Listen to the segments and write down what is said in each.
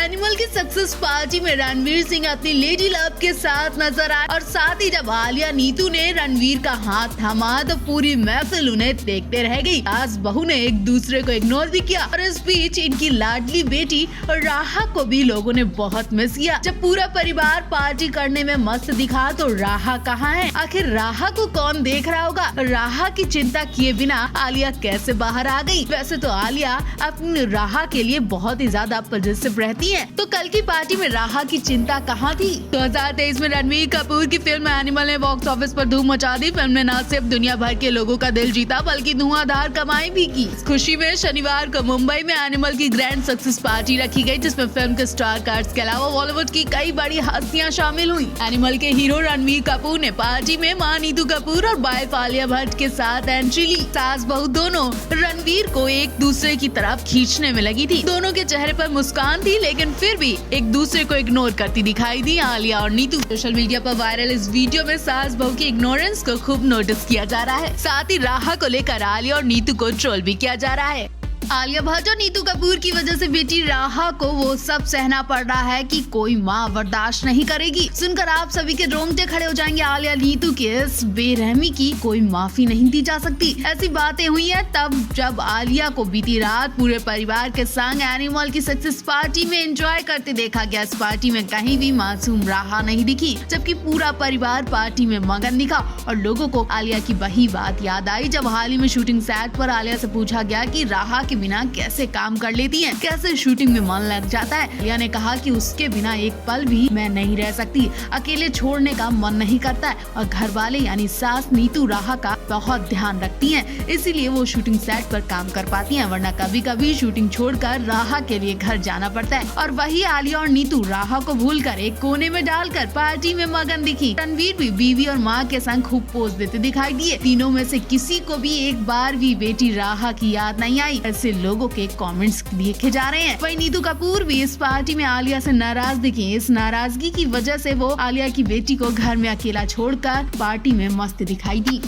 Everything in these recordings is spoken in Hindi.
एनिमल की सक्सेस पार्टी में रणवीर सिंह अपनी लेडी लव के साथ नजर आए और साथ ही जब आलिया नीतू ने रणवीर का हाथ थामा तो पूरी महफिल उन्हें देखते रह गई। सास बहू ने एक दूसरे को इग्नोर भी किया और इस बीच इनकी लाडली बेटी राहा को भी लोगों ने बहुत मिस किया। जब पूरा परिवार पार्टी करने में मस्त दिखा तो राहा कहाँ है? आखिर राहा को कौन देख रहा होगा? राहा की चिंता किए बिना आलिया कैसे बाहर आ गई? वैसे तो आलिया अपनी राहा के लिए बहुत ही ज्यादा पॉजिटिव रहती है, तो कल की पार्टी में राहा की चिंता कहाँ थी? 2023 में रणवीर कपूर की फिल्म एनिमल ने बॉक्स ऑफिस पर धूम मचा दी। फिल्म ने न सिर्फ दुनिया भर के लोगों का दिल जीता बल्कि धुआंधार कमाई भी की। इस खुशी में शनिवार को मुंबई में एनिमल की ग्रैंड सक्सेस पार्टी रखी गई, जिसमें फिल्म के स्टार कास्ट के अलावा बॉलीवुड की कई बड़ी हस्तियां शामिल हुई। एनिमल के हीरो रणवीर कपूर ने पार्टी में मां नीतू कपूर और वाइफ आलिया भट्ट के साथ एंट्री ली। सास बहू दोनों रणवीर को एक दूसरे की तरफ खींचने में लगी थी। दोनों के चेहरे पर मुस्कान थी, लेकिन फिर भी एक दूसरे को इग्नोर करती दिखाई दी आलिया और नीतू। सोशल मीडिया पर वायरल इस वीडियो में सास बहू की इग्नोरेंस को खूब नोटिस किया जा रहा है। साथ ही राहा को लेकर आलिया और नीतू को ट्रोल भी किया जा रहा है। आलिया भट्ट और नीतू कपूर की वजह से बेटी राहा को वो सब सहना पड़ रहा है कि कोई माँ बर्दाश्त नहीं करेगी। सुनकर आप सभी के रोंगटे खड़े हो जाएंगे। आलिया नीतू के इस बेरहमी की कोई माफी नहीं दी जा सकती। ऐसी बातें हुई है तब जब आलिया को बीती रात पूरे परिवार के संग एनिमल की सक्सेस पार्टी में एंजॉय करते देखा गया। इस पार्टी में कहीं भी मासूम राहा नहीं दिखी, जबकि पूरा परिवार पार्टी में मगन दिखा और लोगों को आलिया की वही बात याद आई जब हाल ही में शूटिंग सेट पर आलिया से पूछा गया कि राहा के बिना कैसे काम कर लेती हैं, कैसे शूटिंग में मन लग जाता है। आलिया ने कहा कि उसके बिना एक पल भी मैं नहीं रह सकती, अकेले छोड़ने का मन नहीं करता है और घर वाले यानी सास नीतू राहा का बहुत ध्यान रखती हैं, इसीलिए वो शूटिंग सेट पर काम कर पाती हैं, वरना कभी कभी शूटिंग छोड़कर राहा के लिए घर जाना पड़ता है। और वही आलिया और नीतू राहा को भूलकर एक कोने में डालकर पार्टी में मगन दिखी। रणवीर भी बीवी और माँ के संग खूब पोज देते दिखाई दिए। तीनों में से किसी को भी एक बार भी बेटी राहा की याद नहीं आई, ऐसे लोगों के कमेंट्स देखे जा रहे हैं। वहीं नीतू कपूर भी इस पार्टी में आलिया से नाराज दिखी। इस नाराजगी की वजह से वो आलिया की बेटी को घर में अकेला छोड़कर पार्टी में मस्त दिखाई दी।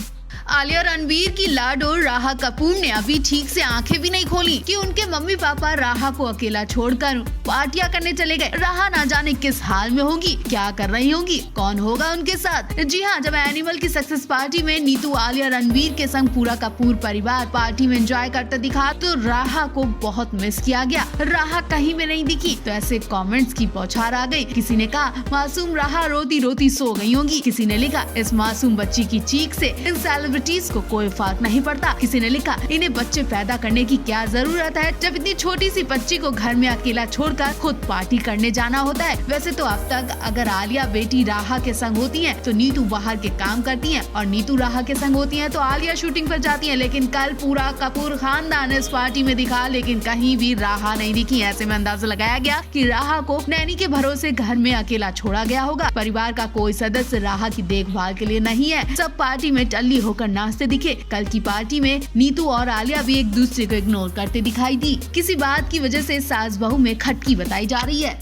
आलिया रणवीर की लाडो राहा कपूर ने अभी ठीक से आंखें भी नहीं खोली कि उनके मम्मी पापा राहा को अकेला छोड़कर पार्टियां करने चले गए। राहा ना जाने किस हाल में होगी, क्या कर रही होंगी, कौन होगा उनके साथ। जी हाँ, जब एनिमल की सक्सेस पार्टी में नीतू आलिया रणवीर के संग पूरा कपूर परिवार पार्टी में एंजॉय करते दिखा तो राहा को बहुत मिस किया गया। राहा कहीं में नहीं दिखी तो ऐसे कमेंट्स की बौछार आ गई। किसी ने कहा मासूम राहा रोती रोती सो गई होंगी। किसी ने लिखा इस मासूम बच्ची की चीख से इन सेलिब्रिटीज को कोई फर्क नहीं पड़ता। किसी ने लिखा इन्हें बच्चे पैदा करने की क्या जरूरत है जब इतनी छोटी सी बच्ची को घर में अकेला छोड़कर खुद पार्टी करने जाना होता है। वैसे तो अब तक अगर आलिया बेटी राहा के संग होती हैं तो नीतू बाहर के काम करती हैं और नीतू राहा के संग होती हैं तो आलिया शूटिंग पर जाती हैं। लेकिन कल पूरा कपूर खानदान इस पार्टी में दिखा, लेकिन कहीं भी राहा नहीं दिखी। ऐसे में अंदाजा लगाया गया कि राहा को नैनी के भरोसे घर में अकेला छोड़ा गया होगा। परिवार का कोई सदस्य राहा की देखभाल के लिए नहीं है। सब पार्टी में टल्ली होकर नाचते दिखे। कल की पार्टी में नीतू और आलिया भी एक दूसरे को इग्नोर करते दिखाई दी। किसी बात की वजह से सास बहू में खटकी बताई जा रही है।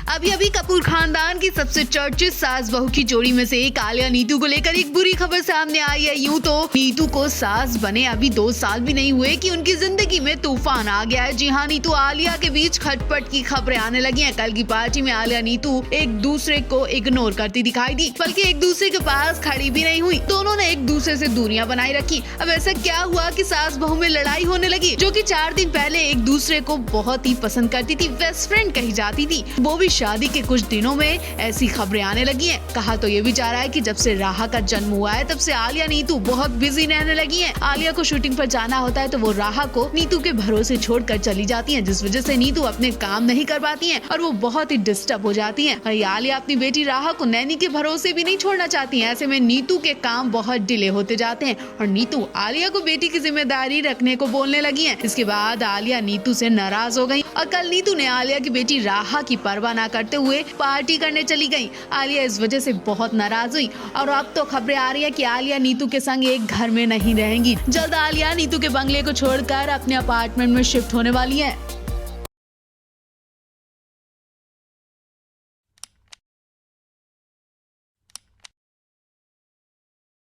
अभी अभी कपूर खानदान की सबसे चर्चित सास बहू की जोड़ी में से एक आलिया नीतू को लेकर एक बुरी खबर सामने आई है। यूं तो नीतू को सास बने अभी 2 साल भी नहीं हुए कि उनकी जिंदगी में तूफान आ गया है। जी हाँ, नीतू आलिया के बीच खटपट की खबरें आने लगी हैं। कल की पार्टी में आलिया नीतू एक दूसरे को इग्नोर करती दिखाई दी, बल्कि एक दूसरे के पास खड़ी भी नहीं हुई। दोनों ने एक दूसरे से दूरियां बनाई रखी। अब ऐसा क्या हुआ कि सास बहू में लड़ाई होने लगी, जो कि 4 दिन पहले एक दूसरे को बहुत ही पसंद करती थी, बेस्ट फ्रेंड कही जाती थी, वो भी शादी के कुछ दिनों में ऐसी खबरें आने लगी हैं। कहा तो ये भी जा रहा है कि जब से राहा का जन्म हुआ है तब से आलिया नीतू बहुत बिजी रहने लगी हैं। आलिया को शूटिंग पर जाना होता है तो वो राहा को नीतू के भरोसे छोड़कर चली जाती हैं, जिस वजह से नीतू अपने काम नहीं कर पाती हैं और वो बहुत ही डिस्टर्ब हो जाती हैं। और आलिया अपनी बेटी राहा को नैनी के भरोसे भी नहीं छोड़ना चाहती है। ऐसे में नीतू के काम बहुत डिले होते जाते हैं और नीतू आलिया को बेटी की जिम्मेदारी रखने को बोलने लगी है। इसके बाद आलिया नीतू से नाराज हो गई और कल नीतू ने आलिया की बेटी राहा की परवाह न करते हुए पार्टी करने चली गई। आलिया इस वजह से बहुत नाराज हुई और अब तो खबरें आ रही है कि आलिया नीतू के संग एक घर में नहीं रहेंगी। जल्द आलिया नीतू के बंगले को छोड़कर अपने अपार्टमेंट में शिफ्ट होने वाली है।